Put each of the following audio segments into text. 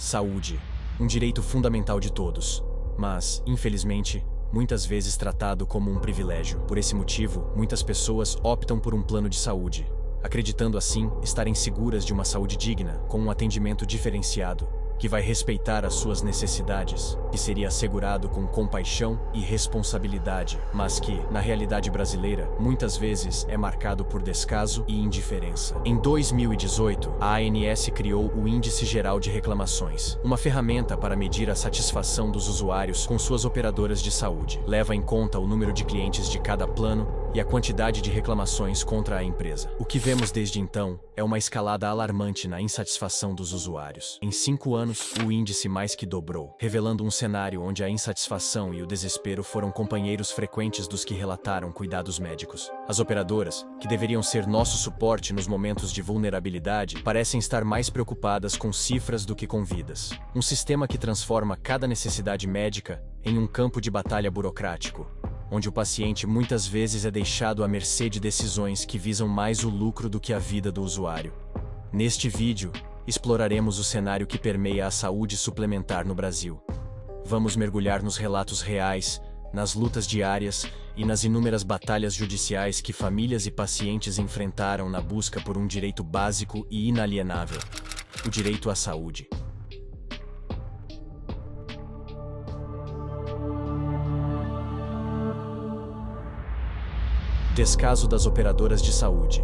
Saúde, um direito fundamental de todos, mas, infelizmente, muitas vezes tratado como um privilégio. Por esse motivo, muitas pessoas optam por um plano de saúde, acreditando assim estarem seguras de uma saúde digna, com um atendimento diferenciado, que vai respeitar as suas necessidades, que seria assegurado com compaixão e responsabilidade, mas que, na realidade brasileira, muitas vezes é marcado por descaso e indiferença. Em 2018, a ANS criou o Índice Geral de Reclamações, uma ferramenta para medir a satisfação dos usuários com suas operadoras de saúde. Leva em conta o número de clientes de cada plano e a quantidade de reclamações contra a empresa. O que vemos desde então é uma escalada alarmante na insatisfação dos usuários. Em 5 anos, o índice mais que dobrou, revelando um cenário onde a insatisfação e o desespero foram companheiros frequentes dos que relataram cuidados médicos. As operadoras, que deveriam ser nosso suporte nos momentos de vulnerabilidade, parecem estar mais preocupadas com cifras do que com vidas. Um sistema que transforma cada necessidade médica em um campo de batalha burocrático, onde o paciente muitas vezes é deixado à mercê de decisões que visam mais o lucro do que a vida do usuário. Neste vídeo, exploraremos o cenário que permeia a saúde suplementar no Brasil. Vamos mergulhar nos relatos reais, nas lutas diárias e nas inúmeras batalhas judiciais que famílias e pacientes enfrentaram na busca por um direito básico e inalienável: o direito à saúde. Descaso das operadoras de saúde,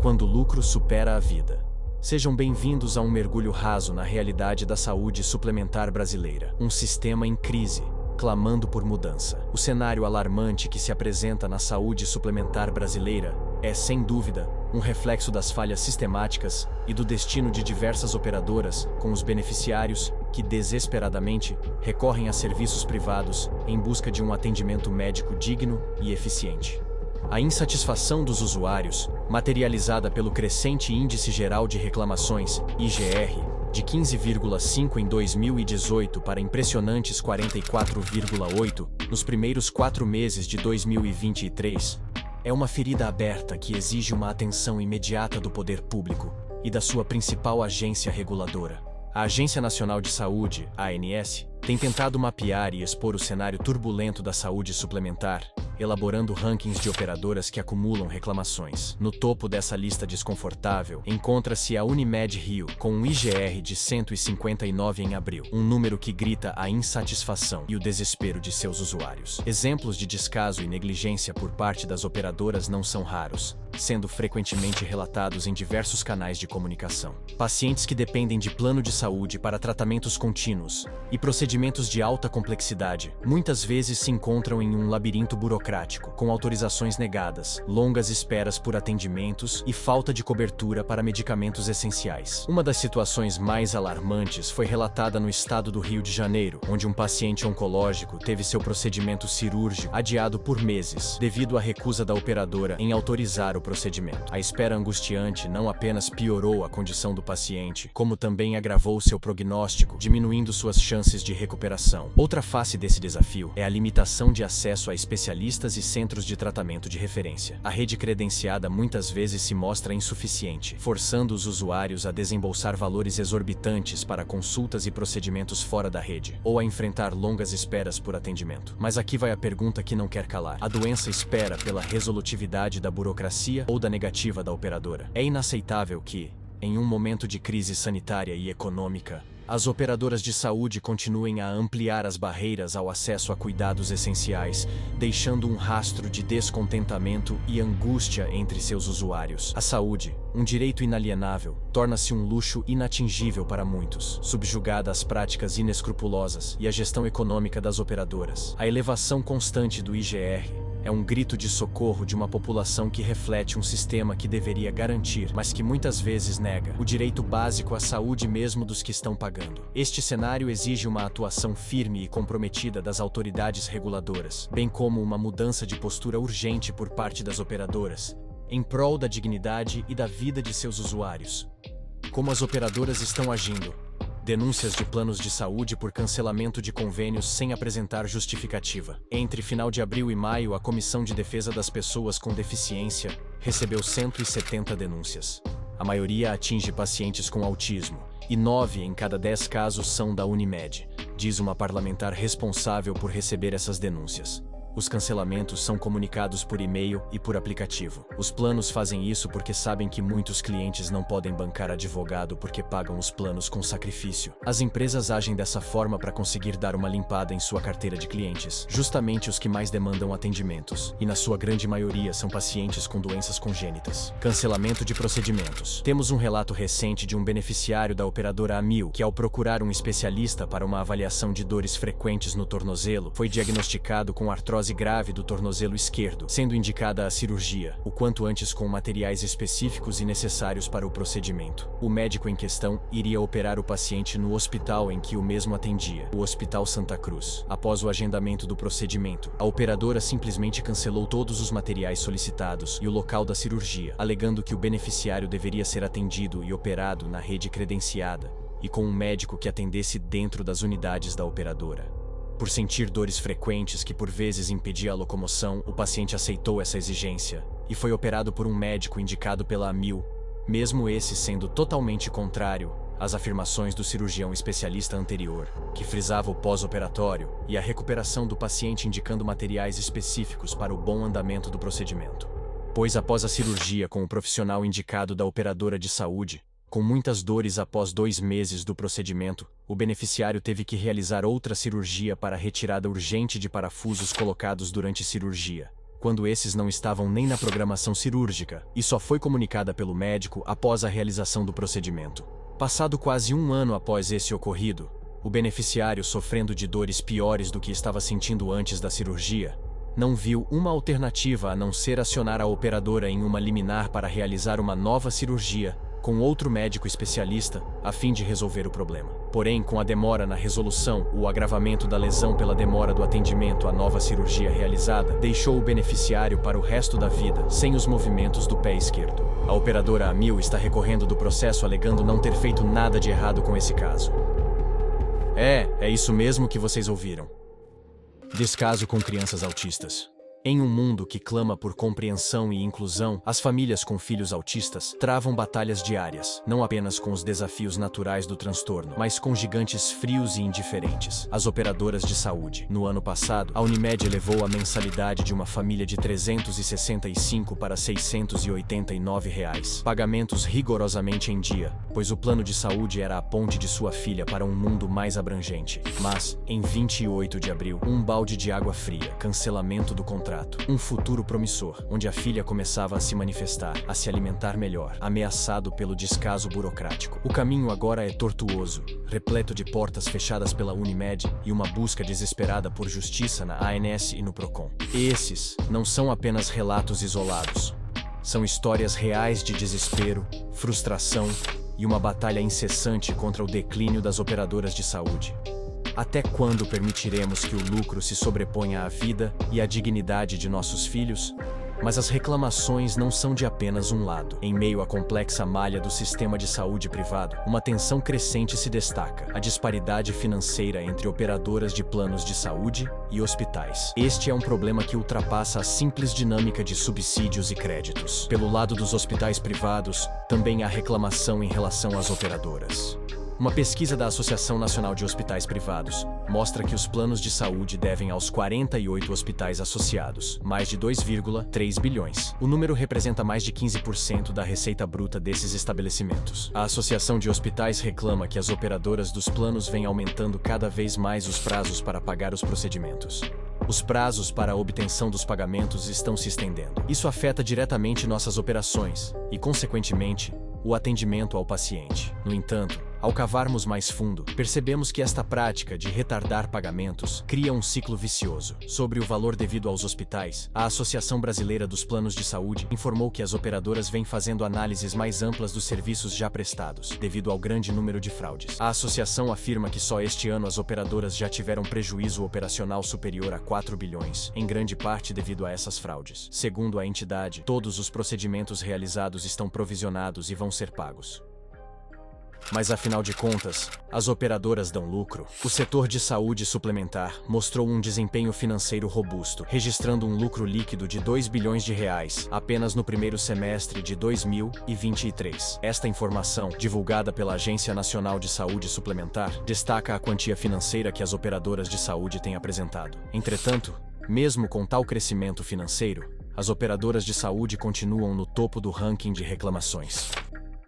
quando o lucro supera a vida. Sejam bem-vindos a um mergulho raso na realidade da saúde suplementar brasileira. Um sistema em crise, clamando por mudança. O cenário alarmante que se apresenta na saúde suplementar brasileira é, sem dúvida, um reflexo das falhas sistemáticas e do destino de diversas operadoras, com os beneficiários que desesperadamente recorrem a serviços privados em busca de um atendimento médico digno e eficiente. A insatisfação dos usuários, materializada pelo crescente Índice Geral de Reclamações, IGR, de 15,5 em 2018 para impressionantes 44,8 nos primeiros 4 meses de 2023, é uma ferida aberta que exige uma atenção imediata do poder público e da sua principal agência reguladora. A Agência Nacional de Saúde, ANS, tem tentado mapear e expor o cenário turbulento da saúde suplementar, elaborando rankings de operadoras que acumulam reclamações. No topo dessa lista desconfortável, encontra-se a Unimed Rio, com um IGR de 159 em abril, um número que grita a insatisfação e o desespero de seus usuários. Exemplos de descaso e negligência por parte das operadoras não são raros, sendo frequentemente relatados em diversos canais de comunicação. Pacientes que dependem de plano de saúde para tratamentos contínuos e procedimentos de alta complexidade muitas vezes se encontram em um labirinto burocrático, com autorizações negadas, longas esperas por atendimentos e falta de cobertura para medicamentos essenciais. Uma das situações mais alarmantes foi relatada no estado do Rio de Janeiro, onde um paciente oncológico teve seu procedimento cirúrgico adiado por meses, devido à recusa da operadora em autorizar o procedimento. A espera angustiante não apenas piorou a condição do paciente, como também agravou seu prognóstico, diminuindo suas chances de recuperação. Outra face desse desafio é a limitação de acesso a especialistas e centros de tratamento de referência. A rede credenciada muitas vezes se mostra insuficiente, forçando os usuários a desembolsar valores exorbitantes para consultas e procedimentos fora da rede, ou a enfrentar longas esperas por atendimento. Mas aqui vai a pergunta que não quer calar: a doença espera pela resolutividade da burocracia ou da negativa da operadora? É inaceitável que, em um momento de crise sanitária e econômica, as operadoras de saúde continuem a ampliar as barreiras ao acesso a cuidados essenciais, deixando um rastro de descontentamento e angústia entre seus usuários. A saúde, um direito inalienável, torna-se um luxo inatingível para muitos, subjugada às práticas inescrupulosas e à gestão econômica das operadoras. A elevação constante do IGR é um grito de socorro de uma população que reflete um sistema que deveria garantir, mas que muitas vezes nega, o direito básico à saúde mesmo dos que estão pagando. Este cenário exige uma atuação firme e comprometida das autoridades reguladoras, bem como uma mudança de postura urgente por parte das operadoras, em prol da dignidade e da vida de seus usuários. Como as operadoras estão agindo? Denúncias de planos de saúde por cancelamento de convênios sem apresentar justificativa. Entre final de abril e maio, a Comissão de Defesa das Pessoas com Deficiência recebeu 170 denúncias. A maioria atinge pacientes com autismo, e 9 em cada 10 casos são da Unimed, diz uma parlamentar responsável por receber essas denúncias. Os cancelamentos são comunicados por e-mail e por aplicativo. Os planos fazem isso porque sabem que muitos clientes não podem bancar advogado porque pagam os planos com sacrifício. As empresas agem dessa forma para conseguir dar uma limpada em sua carteira de clientes, justamente os que mais demandam atendimentos, e na sua grande maioria são pacientes com doenças congênitas. Cancelamento de procedimentos. Temos um relato recente de um beneficiário da operadora Amil que, ao procurar um especialista para uma avaliação de dores frequentes no tornozelo, foi diagnosticado com artrose grave do tornozelo esquerdo, sendo indicada a cirurgia, o quanto antes com materiais específicos e necessários para o procedimento. O médico em questão iria operar o paciente no hospital em que o mesmo atendia, o Hospital Santa Cruz. Após o agendamento do procedimento, a operadora simplesmente cancelou todos os materiais solicitados e o local da cirurgia, alegando que o beneficiário deveria ser atendido e operado na rede credenciada e com um médico que atendesse dentro das unidades da operadora. Por sentir dores frequentes que por vezes impedia a locomoção, o paciente aceitou essa exigência e foi operado por um médico indicado pela Amil, mesmo esse sendo totalmente contrário às afirmações do cirurgião especialista anterior, que frisava o pós-operatório e a recuperação do paciente indicando materiais específicos para o bom andamento do procedimento. Pois após a cirurgia com o profissional indicado da operadora de saúde, com muitas dores após 2 meses do procedimento, o beneficiário teve que realizar outra cirurgia para a retirada urgente de parafusos colocados durante cirurgia, quando esses não estavam nem na programação cirúrgica, e só foi comunicada pelo médico após a realização do procedimento. Passado quase 1 ano após esse ocorrido, o beneficiário, sofrendo de dores piores do que estava sentindo antes da cirurgia, não viu uma alternativa a não ser acionar a operadora em uma liminar para realizar uma nova cirurgia com outro médico especialista, a fim de resolver o problema. Porém, com a demora na resolução, o agravamento da lesão pela demora do atendimento à nova cirurgia realizada, deixou o beneficiário para o resto da vida sem os movimentos do pé esquerdo. A operadora Amil está recorrendo do processo alegando não ter feito nada de errado com esse caso. É isso mesmo que vocês ouviram. Descaso com crianças autistas. Em um mundo que clama por compreensão e inclusão, as famílias com filhos autistas travam batalhas diárias, não apenas com os desafios naturais do transtorno, mas com gigantes frios e indiferentes. As operadoras de saúde. No ano passado, a Unimed elevou a mensalidade de uma família de R$ 365 para R$ 689, pagamentos rigorosamente em dia, pois o plano de saúde era a ponte de sua filha para um mundo mais abrangente. Mas, em 28 de abril, um balde de água fria, cancelamento do contrato. Um futuro promissor, onde a filha começava a se manifestar, a se alimentar melhor, ameaçado pelo descaso burocrático. O caminho agora é tortuoso, repleto de portas fechadas pela Unimed e uma busca desesperada por justiça na ANS e no Procon. Esses não são apenas relatos isolados. São histórias reais de desespero, frustração e uma batalha incessante contra o declínio das operadoras de saúde. Até quando permitiremos que o lucro se sobreponha à vida e à dignidade de nossos filhos? Mas as reclamações não são de apenas um lado. Em meio à complexa malha do sistema de saúde privado, uma tensão crescente se destaca: a disparidade financeira entre operadoras de planos de saúde e hospitais. Este é um problema que ultrapassa a simples dinâmica de subsídios e créditos. Pelo lado dos hospitais privados, também há reclamação em relação às operadoras. Uma pesquisa da Associação Nacional de Hospitais Privados mostra que os planos de saúde devem aos 48 hospitais associados mais de 2,3 bilhões. O número representa mais de 15% da receita bruta desses estabelecimentos. A Associação de Hospitais reclama que as operadoras dos planos vêm aumentando cada vez mais os prazos para pagar os procedimentos. Os prazos para a obtenção dos pagamentos estão se estendendo. Isso afeta diretamente nossas operações e, consequentemente, o atendimento ao paciente. No entanto, ao cavarmos mais fundo, percebemos que esta prática de retardar pagamentos cria um ciclo vicioso. Sobre o valor devido aos hospitais, a Associação Brasileira dos Planos de Saúde informou que as operadoras vêm fazendo análises mais amplas dos serviços já prestados, devido ao grande número de fraudes. A associação afirma que só este ano as operadoras já tiveram prejuízo operacional superior a 4 bilhões, em grande parte devido a essas fraudes. Segundo a entidade, todos os procedimentos realizados estão provisionados e vão ser pagos. Mas afinal de contas, as operadoras dão lucro. O setor de saúde suplementar mostrou um desempenho financeiro robusto, registrando um lucro líquido de R$ 2 bilhões apenas no primeiro semestre de 2023. Esta informação, divulgada pela Agência Nacional de Saúde Suplementar, destaca a quantia financeira que as operadoras de saúde têm apresentado. Entretanto, mesmo com tal crescimento financeiro, as operadoras de saúde continuam no topo do ranking de reclamações.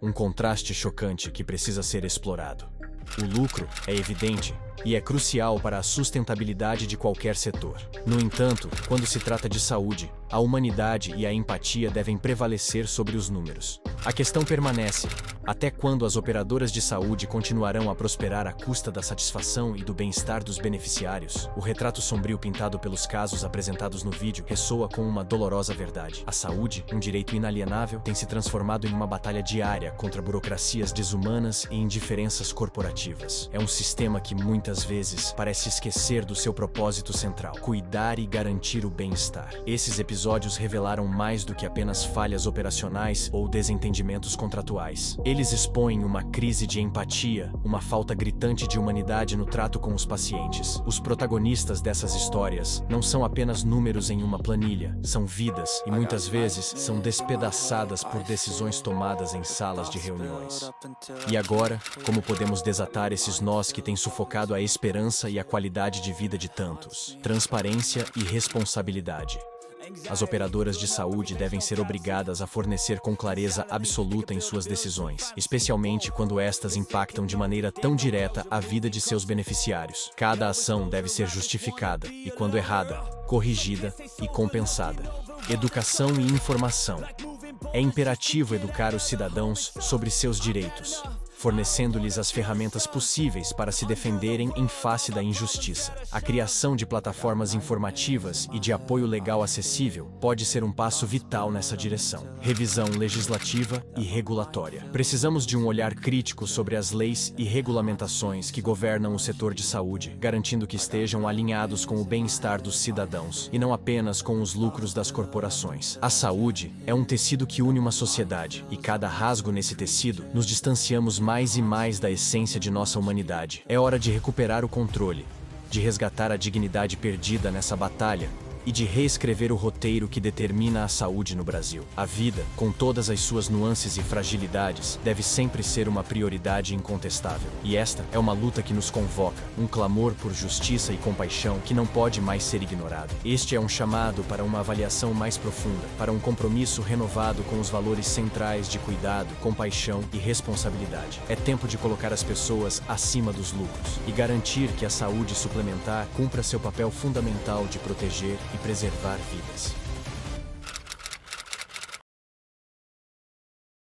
Um contraste chocante que precisa ser explorado. O lucro é evidente e é crucial para a sustentabilidade de qualquer setor. No entanto, quando se trata de saúde, a humanidade e a empatia devem prevalecer sobre os números. A questão permanece: até quando as operadoras de saúde continuarão a prosperar à custa da satisfação e do bem-estar dos beneficiários? O retrato sombrio pintado pelos casos apresentados no vídeo ressoa com uma dolorosa verdade. A saúde, um direito inalienável, tem se transformado em uma batalha diária contra burocracias desumanas e indiferenças corporativas. É um sistema que muitas vezes parece esquecer do seu propósito central: cuidar e garantir o bem-estar. Esses episódios revelaram mais do que apenas falhas operacionais ou desentendimentos contratuais. Eles expõem uma crise de empatia, uma falta gritante de humanidade no trato com os pacientes. Os protagonistas dessas histórias não são apenas números em uma planilha, são vidas e muitas vezes são despedaçadas por decisões tomadas em salas de reuniões. E agora, como podemos desatar esses nós que têm sufocado a esperança e a qualidade de vida de tantos? Transparência e responsabilidade. As operadoras de saúde devem ser obrigadas a fornecer com clareza absoluta em suas decisões, especialmente quando estas impactam de maneira tão direta a vida de seus beneficiários. Cada ação deve ser justificada e, quando errada, corrigida e compensada. Educação e informação. É imperativo educar os cidadãos sobre seus direitos, fornecendo-lhes as ferramentas possíveis para se defenderem em face da injustiça. A criação de plataformas informativas e de apoio legal acessível pode ser um passo vital nessa direção. Revisão legislativa e regulatória. Precisamos de um olhar crítico sobre as leis e regulamentações que governam o setor de saúde, garantindo que estejam alinhados com o bem-estar dos cidadãos e não apenas com os lucros das corporações. A saúde é um tecido que une uma sociedade, e cada rasgo nesse tecido nos distanciamos mais e mais da essência de nossa humanidade. É hora de recuperar o controle, de resgatar a dignidade perdida nessa batalha e de reescrever o roteiro que determina a saúde no Brasil. A vida, com todas as suas nuances e fragilidades, deve sempre ser uma prioridade incontestável. E esta é uma luta que nos convoca, um clamor por justiça e compaixão que não pode mais ser ignorado. Este é um chamado para uma avaliação mais profunda, para um compromisso renovado com os valores centrais de cuidado, compaixão e responsabilidade. É tempo de colocar as pessoas acima dos lucros e garantir que a saúde suplementar cumpra seu papel fundamental de proteger e preservar vidas.